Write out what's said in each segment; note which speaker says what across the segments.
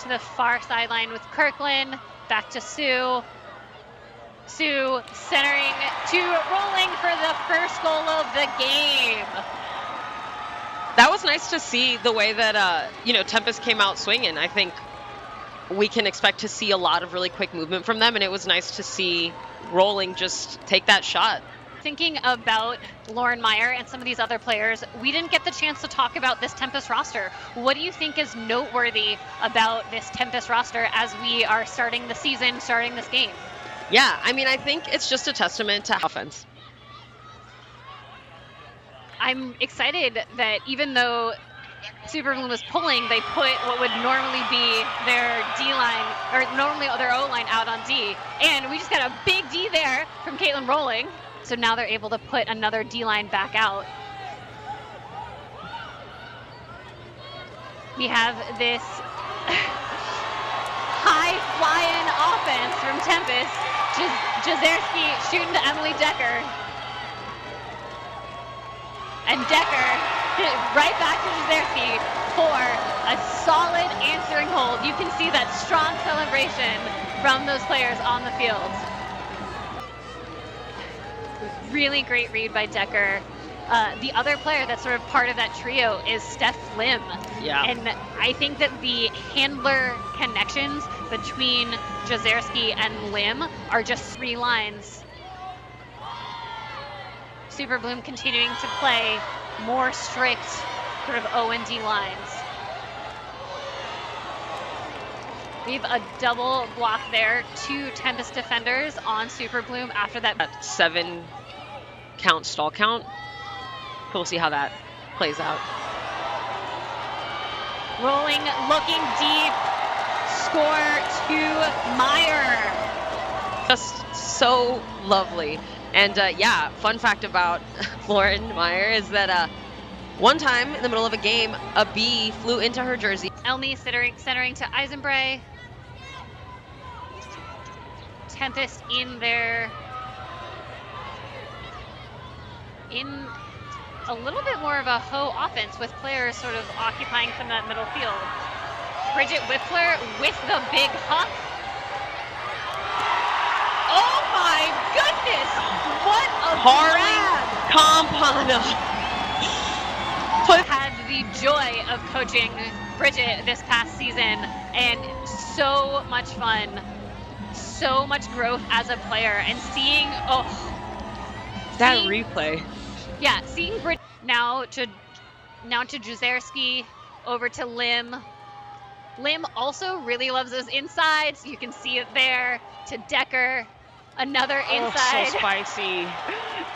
Speaker 1: to the far sideline with Kirkland. Back to Sue. Sue centering to rolling for the first goal of the game.
Speaker 2: That was nice to see the way that, Tempest came out swinging. I think we can expect to see a lot of really quick movement from them, and it was nice to see Rolling just take that shot.
Speaker 1: Thinking about Lauren Meyer and some of these other players, we didn't get the chance to talk about this Tempest roster. What do you think is noteworthy about this Tempest roster as we are starting the season, starting this game?
Speaker 2: Yeah, I think it's just a testament to offense.
Speaker 1: I'm excited that even though Super Bloom was pulling, they put what would normally be their D-line, or normally their O-line out on D. And we just got a big D there from Caitlin Rolling. So now they're able to put another D-line back out. We have this high-flying offense from Tempest. Jazerski shooting to Emily Decker. And Decker right back to Jazerski for a solid answering hold. You can see that strong celebration from those players on the field. Really great read by Decker. The other player that's sort of part of that trio is Steph Lim.
Speaker 2: Yeah.
Speaker 1: And I think that the handler connections between Jazerski and Lim are just 3 lines. Super Bloom continuing to play more strict sort of O&D lines. We have a double block there, 2 Tempest defenders on Super Bloom after that
Speaker 2: 7 count stall count. We'll see how that plays out.
Speaker 1: Rolling, looking deep, score to Meyer.
Speaker 2: Just so lovely. And fun fact about Lauren Meyer is that one time in the middle of a game, a bee flew into her jersey.
Speaker 1: Elney centering to Eisenbray. Tempest in there. In a little bit more of a hoe offense with players sort of occupying some of that middle field. Bridget Whiffler with the big huck. Oh my goodness! What a
Speaker 2: Harley Campana.
Speaker 1: Had the joy of coaching Bridget this past season, and so much fun, so much growth as a player, and seeing
Speaker 2: replay.
Speaker 1: Yeah, seeing Bridget now to Jazerski, over to Lim. Lim also really loves those insides. You can see it there to Decker. Another inside.
Speaker 2: So spicy.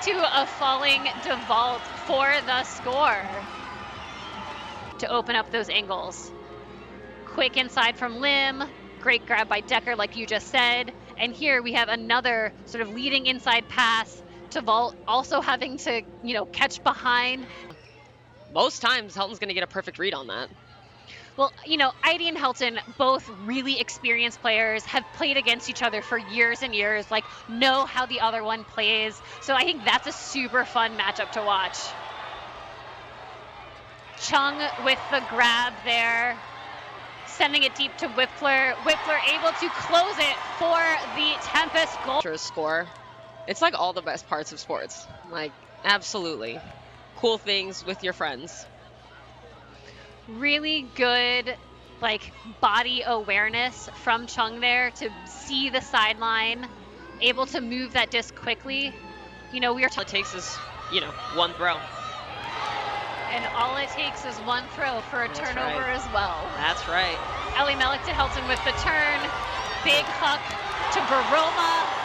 Speaker 1: To a falling DeVault for the score. To open up those angles. Quick inside from Lim. Great grab by Decker, like you just said. And here we have another sort of leading inside pass to Vault, also having to, catch behind.
Speaker 2: Most times, Helton's going to get a perfect read on that.
Speaker 1: Well, Heidi and Helton, both really experienced players, have played against each other for years and years, know how the other one plays. So I think that's a super fun matchup to watch. Chung with the grab there, sending it deep to Whiffler. Whiffler able to close it for the Tempest goal.
Speaker 2: Score. It's like all the best parts of sports. Absolutely. Cool things with your friends.
Speaker 1: Really good, body awareness from Chung there to see the sideline, able to move that disc quickly. We are
Speaker 2: all it takes is, one throw.
Speaker 1: And all it takes is one throw for a turnover as well.
Speaker 2: That's right.
Speaker 1: Ellie Mellick to Helton with the turn. Big huck to Baroma.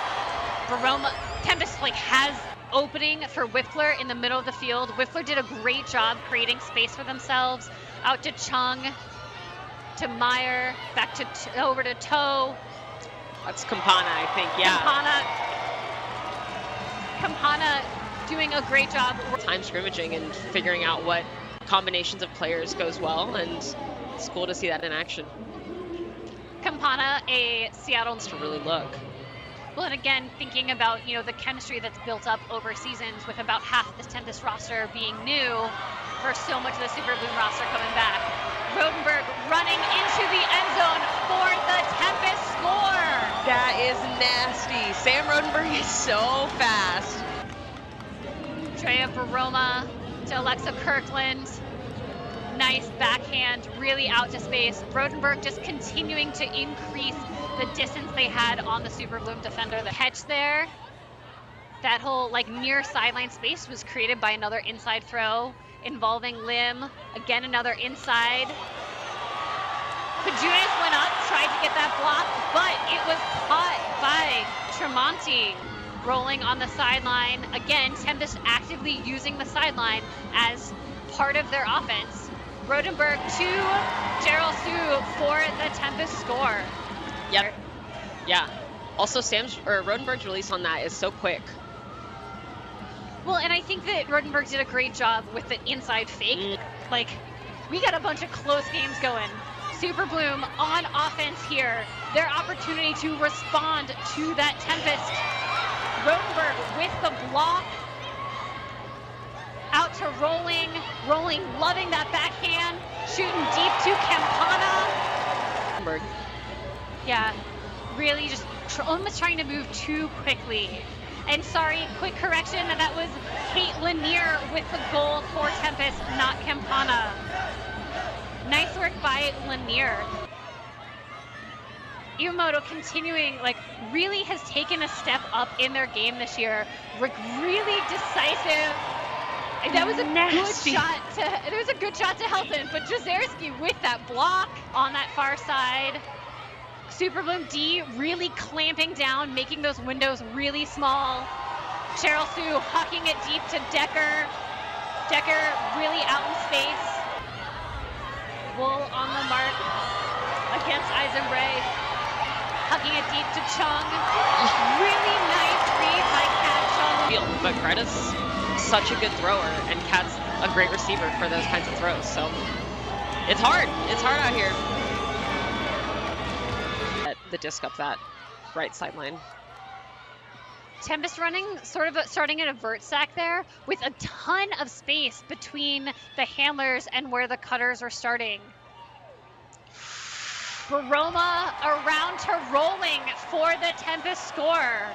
Speaker 1: Tempest has opening for Whiffler in the middle of the field. Whiffler did a great job creating space for themselves. Out to Chung, to Meyer, back to over to Toe.
Speaker 2: That's Campana, I think, yeah.
Speaker 1: Campana doing a great job.
Speaker 2: Time scrimmaging and figuring out what combinations of players goes well, and it's cool to see that in action.
Speaker 1: Campana, a Seattle
Speaker 2: to really look.
Speaker 1: Well, and again, thinking about, the chemistry that's built up over seasons with about half this Tempest roster being new for so much of the Super Bloom roster coming back. Rodenberg running into the end zone
Speaker 2: Sam Rodenberg is so fast.
Speaker 1: Drea Baroma to Alexa Kirkland. Nice backhand, really out to space. Rodenberg just continuing to increase the distance they had on the Super Bloom defender. The catch there, that whole like near sideline space was created by another inside throw involving Lim. Again, another inside. Pajunas went up, tried to get that block, but it was caught by Tremonti. Rolling on the sideline. Again, Tempest actively using the sideline as part of their offense. Rodenberg to Gerald Sue for the Tempest score.
Speaker 2: Yep. Yeah. Also, Rodenberg's release on that is so quick.
Speaker 1: Well, and I think that Rodenberg did a great job with the inside fake. Like, we got a bunch of close games going. Super Bloom on offense here. Their opportunity to respond to that Tempest. Rodenberg with the block. Out to Rolling, loving that backhand, shooting deep to Campana. Yeah, really just almost trying to move too quickly. And sorry, quick correction, that was Kate Lanier with the goal for Tempest, not Campana. Nice work by Lanier. Iwamoto continuing, like, really has taken a step up in their game this year. Really decisive. And that was a
Speaker 2: Nasty.
Speaker 1: good shot to Helton, but Jazerski with that block on that far side. Super Bloom D really clamping down, making those windows really small. Cheryl Sue hucking it deep to Decker. Decker really out in space. WUL on the mark against Eisenbray. Hucking it deep to Chung. Really nice read by Kat Chung.
Speaker 2: But Greta's such a good thrower, and Kat's a great receiver for those kinds of throws. So it's hard. It's hard out here. The disc up that right sideline.
Speaker 1: Tempest running starting at a vert sack there with a ton of space between the handlers and where the cutters are starting. Baroma around to Rolling for the Tempest score.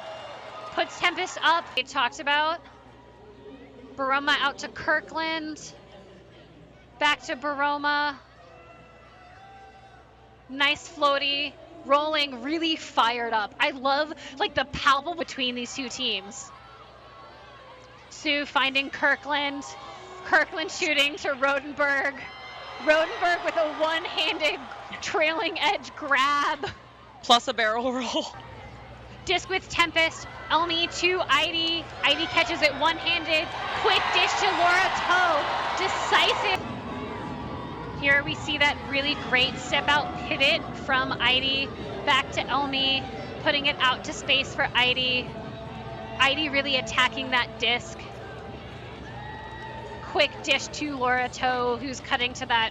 Speaker 1: Puts Tempest up. They talked about Baroma out to Kirkland. Back to Baroma. Nice floaty. Rolling really fired up. I love like the palpable between these two teams. Sue finding Kirkland. Kirkland shooting to Rodenberg. Rodenberg with a one-handed trailing edge grab.
Speaker 2: Plus a barrel roll.
Speaker 1: Disc with Tempest. Elmi to Heidi. Heidi catches it one-handed. Quick dish to Laura Toe. Decisive. Here we see that really great step-out pivot from Heidi back to Elmi, putting it out to space for Heidi. Heidi really attacking that disc. Quick dish to Laura Toe, who's cutting to that